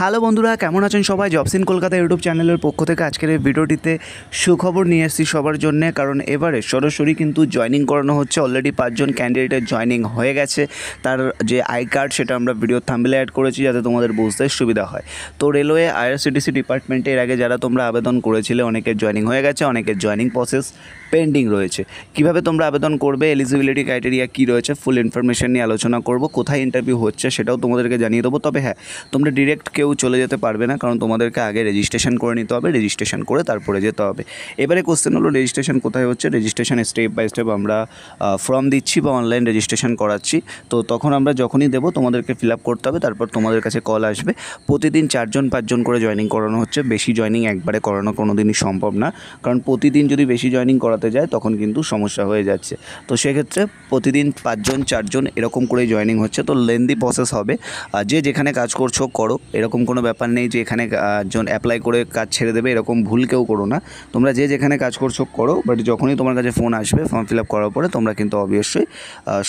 Hello বন্ধুরা, কেমন আছেন সবাই? জবস ইন কলকাতা ইউটিউব চ্যানেলের পক্ষ থেকে আজকের এই ভিডিওটিতে সুখবর নিয়ে এসেছি সবার জন্য। কারণ এবারে সরাসরি কিন্তু জয়েনিং করানো হচ্ছে। অলরেডি 5 জন ক্যান্ডিডেটের জয়েনিং হয়ে গেছে। তার যে আই কার্ড সেটা আমরা ভিডিও থাম্বনেলে অ্যাড করেছি যাতে তোমাদের বুঝতে সুবিধা হয়। তো রেলওয়ে আইআরসিটিসি ডিপার্টমেন্টে এর আগে যারা তোমরা আবেদন করেছিলে অনেকের জয়েনিং হয়ে গেছে, অনেকের জয়েনিং প্রসেস পেন্ডিং রয়েছে। কিভাবে তোমরা আবেদন করবে, এলিজিবিলিটি ক্রাইটেরিয়া কী রয়েছে, ফুল ইনফরমেশন নিয়ে আলোচনা করব। কোথায় ইন্টারভিউ হচ্ছে সেটাও তোমাদেরকে জানিয়ে দেবো। তবে হ্যাঁ, তোমরা ডিরেক্ট কেউ চলে যেতে পারবে না, কারণ তোমাদেরকে আগে রেজিস্ট্রেশন করে নিতে হবে। রেজিস্ট্রেশন করে তারপরে যেতে হবে। এবারে কোশ্চেন হলো রেজিস্ট্রেশন কোথায় হচ্ছে। রেজিস্ট্রেশন স্টেপ বাই স্টেপ আমরা ফর্ম দিচ্ছি বা অনলাইন রেজিস্ট্রেশন করাচ্ছি। তো তখন আমরা যখনই দেবো তোমাদেরকে ফিল আপ করতে হবে, তারপর তোমাদের কাছে কল আসবে। প্রতিদিন 4 জন 5 জন করে জয়েনিং করানো হচ্ছে। বেশি জয়েনিং একবারে করানো কোনো দিনই সম্ভব না, কারণ প্রতিদিন যদি বেশি জয়েনিং করাতে যায় তখন কিন্তু সমস্যা হয়ে যাচ্ছে। তো সেক্ষেত্রে প্রতিদিন 5 জন 4 জন এরকম করেই জয়েনিং হচ্ছে। তো লেন্দি প্রসেস হবে। যে যেখানে কাজ করছো করো, এরকম কোনো ব্যাপার নেই যে এখানে জন অ্যাপ্লাই করে কাজ ছেড়ে দেবে, এরকম ভুল কেউ করো না। তোমরা যে যেখানে কাজ করছো করো, বাট যখনই তোমার কাছে ফোন আসবে ফর্ম ফিল আপ করার পরে তোমরা কিন্তু অবশ্যই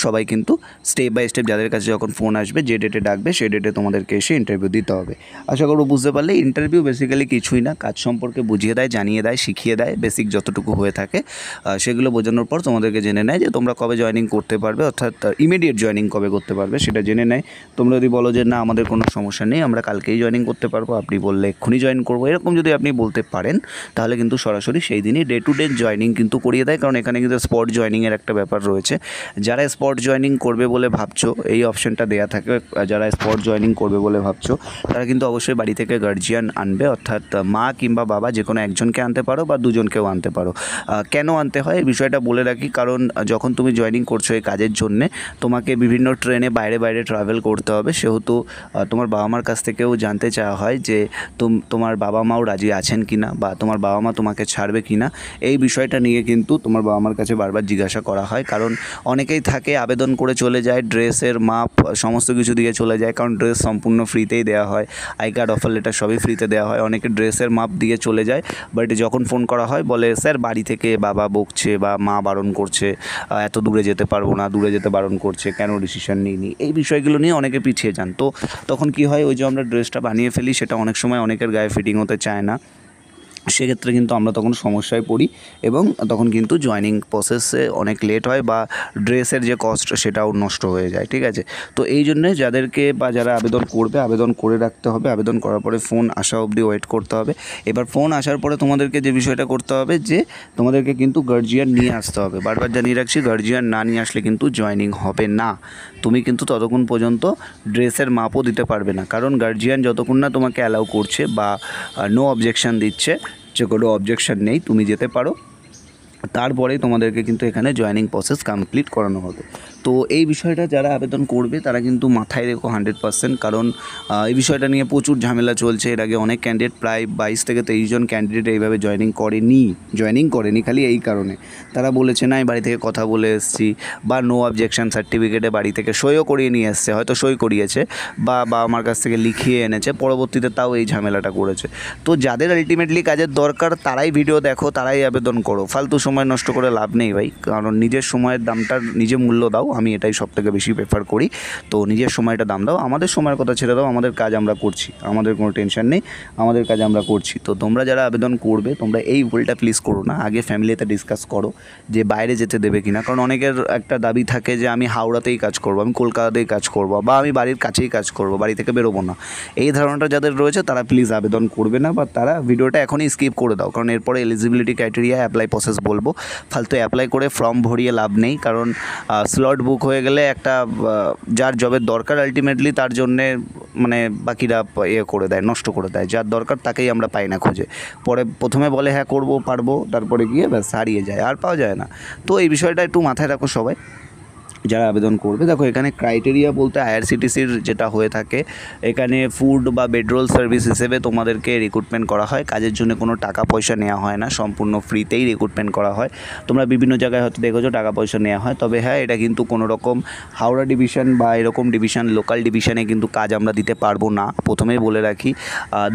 সবাই কিন্তু স্টেপ বাই স্টেপ যাদের কাছে যখন ফোন আসবে, যে ডেটে ডাকবে সেই ডেটে তোমাদেরকে এসে ইন্টারভিউ দিতে হবে। আশা করব বুঝতে পারলে। ইন্টারভিউ বেসিক্যালি কিছুই না, কাজ সম্পর্কে বুঝিয়ে দেয়, জানিয়ে দেয়, শিখিয়ে দেয়। বেসিক যতটুকু হয়ে থাকে সেগুলো বোঝানোর পর তোমাদেরকে জেনে নেয় যে তোমরা কবে জয়েনিং করতে পারবে, অর্থাৎ ইমিডিয়েট জয়েনিং কবে করতে পারবে সেটা জেনে নেয়। তোমরা যদি বলো যে না আমাদের কোনো সমস্যা নেই, আমরা কালকেই জয়েনিং করতে পারবো, আপনি বললে এক্ষুনি জয়েন করবো, এরকম যদি আপনি বলতে পারেন তাহলে কিন্তু সরাসরি সেই দিনই ডে টু ডে জয়েনিং কিন্তু করিয়ে দেয়। কারণ এখানে কিন্তু স্পট জয়েনিংয়ের একটা ব্যাপার রয়েছে। যারা স্পট জয়েনিং করবে বলে ভাবছো, এই অপশানটা দেওয়া থাকে। যারা স্পট জয়েনিং করবে বলে ভাবছো তারা কিন্তু অবশ্যই বাড়ি থেকে গার্জিয়ান আনবে, অর্থাৎ মা কিংবা বাবা যে কোনো একজনকে আনতে পারো বা দুজনকেও আনতে পারো। কেন আনতে হয় এই বিষয়টা বলে রাখি। কারণ যখন তুমি জয়েনিং করছো এই কাজের জন্যে তোমাকে বিভিন্ন ট্রেনে বাইরে বাইরে ট্রাভেল করতে হবে। সেহেতু তোমার বাবা মার কাছ থেকেও জানতে চাওয়া হয় যে তোমার বাবা মাও রাজি আছেন কি না, বা তোমার বাবা মা তোমাকে ছাড়বে কি না। এই বিষয়টা নিয়ে কিন্তু তোমার বাবা মার কাছে বারবার জিজ্ঞাসা করা হয়। কারণ অনেকেই থাকে আবেদন করে চলে যায়, ড্রেসের মাপ সমস্ত কিছু দিয়ে চলে যায়, কারণ ড্রেস সম্পূর্ণ ফ্রিতেই দেওয়া হয়। আই কার্ড, অফার লেটার সবই ফ্রিতে দেওয়া হয়। অনেকে ড্রেসের মাপ দিয়ে চলে যায়, বাট যখন ফোন করা হয় বলে স্যার বাড়ি থেকে বাবা বকছে বা মা বারণ করছে, এত দূরে যেতে পারবো না, দূরে যেতে বারণ করছে, কেন ডিসিশন নিইনি। এই বিষয়গুলো নিয়ে অনেকে পিছিয়ে যান। তো তখন কি হয়, ওই যে আমরা ড্রেসটা বানিয়ে ফেলি সেটা অনেক সময় অনেকের গায়ে ফিটিং হতে চায় না। সেক্ষেত্রে কিন্তু আমরা তখন সমস্যায় পড়ি এবং তখন কিন্তু জয়েনিং প্রসেসে অনেক লেট হয় বা ড্রেসের যে কস্ট সেটাও নষ্ট হয়ে যায়। ঠিক আছে, তো এই জন্যে যাদেরকে বা যারা আবেদন করবে আবেদন করে রাখতে হবে। আবেদন করার পরে ফোন আসা অবধি ওয়েট করতে হবে। এবার ফোন আসার পরে তোমাদেরকে যে বিষয়টা করতে হবে যে তোমাদেরকে কিন্তু গার্জিয়ান নিয়ে আসতে হবে। বারবার জানিয়ে রাখছি, গার্জিয়ান না নিয়ে আসলে কিন্তু জয়েনিং হবে না। তুমি কিন্তু ততক্ষণ পর্যন্ত ড্রেসের মাপও দিতে পারবে না, কারণ গার্জিয়ান যতক্ষণ না তোমাকে অ্যালাউ করছে বা নো অবজেকশান দিচ্ছে, যে কোনো অবজেকশান নেই তুমি যেতে পারো, তারপরেই তোমাদেরকে কিন্তু এখানে জয়েনিং প্রসেস কমপ্লিট করানো হবে। তো এই বিষয়টা যারা আবেদন করবে তারা কিন্তু মাথায় রেখো 100%, কারণ এই বিষয়টা নিয়ে প্রচুর ঝামেলা চলছে। এর আগে অনেক ক্যান্ডিডেট, প্রায় 22 থেকে 23 জন ক্যান্ডিডেট এইভাবে জয়েনিং করেনি খালি এই কারণে। তারা বলেছে না আমি বাড়ি থেকে কথা বলে এসেছি, বা নো অবজেকশান সার্টিফিকেটে বাড়ি থেকে সইও করিয়ে নিয়ে এসছে, হয়তো সই করিয়েছে বা আমার কাছ থেকে লিখিয়ে এনেছে, পরবর্তীতে তাও এই ঝামেলাটা করেছে। তো যাদের আলটিমেটলি কাজের দরকার তারাই ভিডিও দেখো, তারাই আবেদন করো। ফালতু সময় নষ্ট করে লাভ নেই ভাই, কারণ নিজের সময়ের দামটা নিজে মূল্য দাও। আমি এটাই সবথেকে বেশি প্রেফার করি। তো নিজের সময়টা দাম দাও, আমাদের সময়ের কথা ছেড়ে দাও। আমাদের কাজ আমরা করছি, আমাদের কোনো টেনশন নেই, আমাদের কাজ আমরা করছি। তো তোমরা যারা আবেদন করবে তোমরা এই ভুলটা প্লিজ করো না। আগে ফ্যামিলিতে ডিসকাস করো যে বাইরে যেতে দেবে কিনা, কারণ অনেকের একটা দাবি থাকে যে আমি হাওড়াতেই কাজ করবো, আমি কলকাতাতেই কাজ করবো, বা আমি বাড়ির কাছেই কাজ করবো, বাড়ি থেকে বেরোবো না। এই ধারণাটা যাদের রয়েছে তারা প্লিজ আবেদন করবে না, বা তারা ভিডিওটা এখনই স্কিপ করে দাও। কারণ এরপরে এলিজিবিলিটি ক্রাইটেরিয়া, অ্যাপ্লাই প্রসেস বলবো। ফালতু অ্যাপ্লাই করে ফর্ম ভরিয়ে লাভ নেই, কারণ স্লট বুক হয়ে গেলে একটা যার জবের দরকার আলটিমেটলি তার জন্যে মানে বাকিরা করে দেয়, নষ্ট করে দেয়। যার দরকার তাকেই আমরা পাই না খুঁজে। পরে প্রথমে বলে হ্যাঁ করবো পারবো, তারপরে গিয়ে ব্যাস হারিয়ে যায়, আর পাওয়া যায় না। তো এই বিষয়টা একটু মাথায় রাখো সবাই যারা আবেদন করবে। দেখো এখানে ক্রাইটেরিয়া বলতে আইআরসিটিসির যেটা হয়ে থাকে, এখানে ফুড বা বেডরোল সার্ভিস হিসেবে তোমাদেরকে রিক্রুটমেন্ট করা হয়। কাজের জন্য কোনো টাকা পয়সা নেওয়া হয় না, সম্পূর্ণ ফ্রিতেই রিক্রুটমেন্ট করা হয়। তোমরা বিভিন্ন জায়গায় হয়তো দেখেছো টাকা পয়সা নেওয়া হয়, তবে হ্যাঁ এটা কিন্তু কোনো রকম হাওড়া ডিভিশন বা এরকম ডিভিশন, লোকাল ডিভিশনে কিন্তু কাজ আমরা দিতে পারবো না, প্রথমেই বলে রাখি।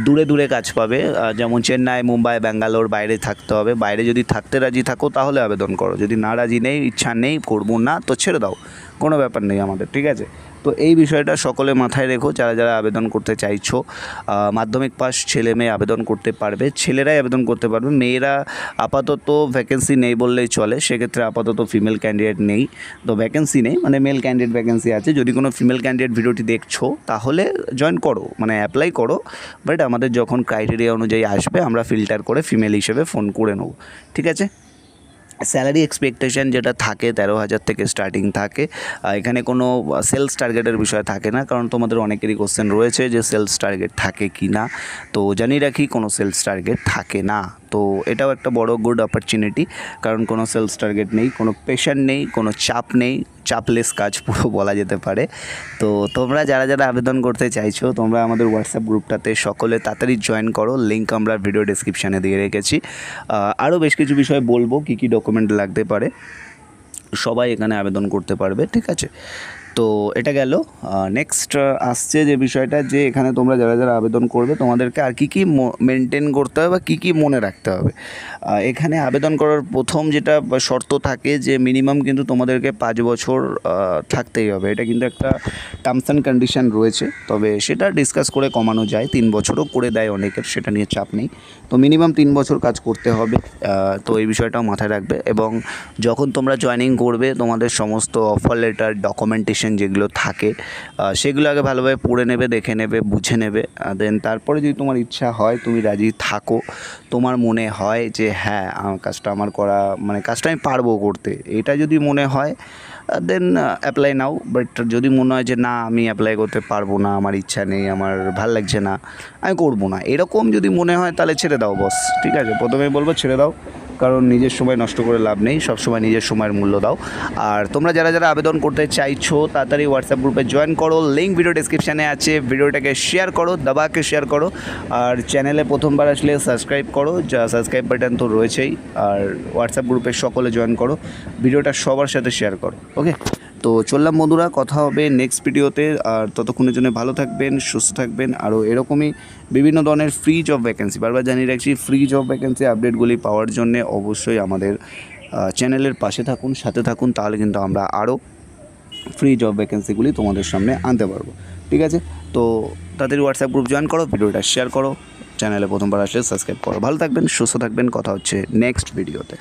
দূরে দূরে কাজ পাবে, যেমন চেন্নাই, মুম্বাই, ব্যাঙ্গালোর, বাইরে থাকতে হবে। বাইরে যদি থাকতে রাজি থাকো তাহলে আবেদন করো, যদি না রাজি নেই, ইচ্ছা নেই, করবো না, তো ছেড়ে দাও। কোনো ব্যাপার নেই আমাদের, ঠিক আছে। তো এই বিষয়টা সকলে মাথায় রেখো, যারা যারা আবেদন করতে চাইছো। মাধ্যমিক পাস ছেলে মেয়ে আবেদন করতে পারবে, ছেলেরাই আবেদন করতে পারবে, মেয়েরা আপাতত ভ্যাকেন্সি নেই বললেই চলে। সেক্ষেত্রে আপাতত ফিমেল ক্যান্ডিডেট নেই, তো ভ্যাকেন্সি নেই, মানে মেল ক্যান্ডিডেট ভ্যাকেন্সি আছে। যদি কোনো ফিমেল ক্যান্ডিডেট ভিডিওটি দেখছো তাহলে জয়েন করো, মানে অ্যাপ্লাই করো। বাট আমাদের যখন ক্রাইটেরিয়া অনুযায়ী আসবে আমরা ফিল্টার করে ফিমেল হিসেবে ফোন করে নেব, ঠিক আছে। স্যালারি এক্সপেকটেশন যেটা থাকে 13,000 থেকে স্টার্টিং থাকে। এখানে কোনো সেলস টার্গেটের বিষয় থাকে না, কারণ তোমাদের অনেকেরই কোশ্চেন রয়েছে যে সেলস টার্গেট থাকে কি না। তো জানিয়ে রাখি, কোনো সেলস টার্গেট থাকে না। তো এটাও একটা বড় গুড অপরচুনিটি, কারণ কোনো সেলস টার্গেট নেই, কোনো প্রেশার নেই, কোনো চাপ নেই, চাপলেস কাজ পুরো বলা যেতে পারে। তো তোমরা যারা যারা আবেদন করতে চাইছো তোমরা আমাদের হোয়াটসঅ্যাপ গ্রুপটাতে সকলে তাড়াতাড়ি জয়েন করো, লিঙ্ক আমরা ভিডিও ডেসক্রিপশানে দিয়ে রেখেছি। আরও বেশ কিছু বিষয় বলবো, কী কী ডকুমেন্ট লাগতে পারে। সবাই এখানে আবেদন করতে পারবে, ঠিক আছে। তো এটা গেল। নেক্সট আসছে যে বিষয়টা, যে এখানে তোমরা যারা যারা আবেদন করবে তোমাদেরকে আর কী কী মেনটেন করতে হবে বা কী কী মনে রাখতে হবে। এখানে আবেদন করার প্রথম যেটা শর্ত থাকে যে মিনিমাম কিন্তু তোমাদেরকে 5 বছর থাকতেই হবে। এটা কিন্তু একটা টার্মস অ্যান্ড কন্ডিশন রয়েছে, তবে সেটা ডিসকাস করে কমানো যায়, 3 বছরও করে দেয় অনেকের, সেটা নিয়ে চাপ নেই। তো মিনিমাম 3 বছর কাজ করতে হবে। তো এই বিষয়টাও মাথায় রাখবে। এবং যখন তোমরা জয়েনিং করবে তোমাদের সমস্ত অফার লেটার ডকুমেন্টেশন যেগুলো থাকে সেগুলো আগে ভালোভাবে পড়ে নেবে, দেখে নেবে, বুঝে নেবে। দেন তারপরে যদি তোমার ইচ্ছা হয়, তুমি রাজি থাকো, তোমার মনে হয় যে হ্যাঁ কাজটা আমার করা, মানে কাজটা আমি পারবো করতে, এটা যদি মনে হয় দেন অ্যাপ্লাই নাও। বাট যদি মনে হয় যে না আমি অ্যাপ্লাই করতে পারবো না, আমার ইচ্ছা নেই, আমার ভাল লাগছে না, আমি করবো না, এরকম যদি মনে হয় তাহলে ছেড়ে দাও বস, ঠিক আছে। প্রথমেই বলবো ছেড়ে দাও, কারণ নিজের সময় নষ্ট করে লাভ নেই, সবসময় নিজের সময়ের মূল্য দাও। আর তোমরা যারা যারা আবেদন করতে চাইছো তাড়াতাড়ি হোয়াটসঅ্যাপ গ্রুপে জয়েন করো, লিঙ্ক ভিডিও ডেসক্রিপশানে আছে, ভিডিওটাকে শেয়ার করো, দাবাকে শেয়ার করো। আর চ্যানেলে প্রথমবার আসলে সাবস্ক্রাইব করো, যা সাবস্ক্রাইব বাটন তো রয়েছেই। আর হোয়াটসঅ্যাপ গ্রুপে সকলে জয়েন করো, ভিডিওটা সবার সাথে শেয়ার করো, ওকে। তো চললাম বন্ধুরা, কথা হবে নেক্সট ভিডিওতে। আর ততক্ষণের জন্য ভালো থাকবেন, সুস্থ থাকবেন। আরও এরকমই বিভিন্ন ধরনের ফ্রি জব ভ্যাকেন্সি, বারবার জানিয়ে রাখছি, ফ্রি জব ভ্যাকেন্সি আপডেটগুলি পাওয়ার জন্যে অবশ্যই আমাদের চ্যানেলের পাশে থাকুন, সাথে থাকুন, তাহলে কিন্তু আমরা আরও ফ্রি জব ভ্যাকেন্সিগুলি তোমাদের সামনে আনতে পারবো, ঠিক আছে। তো তাদের হোয়াটসঅ্যাপ গ্রুপ জয়েন করো, ভিডিওটা শেয়ার করো, চ্যানেলে প্রথমবার আসলে সাবস্ক্রাইব করো। ভালো থাকবেন, সুস্থ থাকবেন, কথা হচ্ছে নেক্সট ভিডিওতে।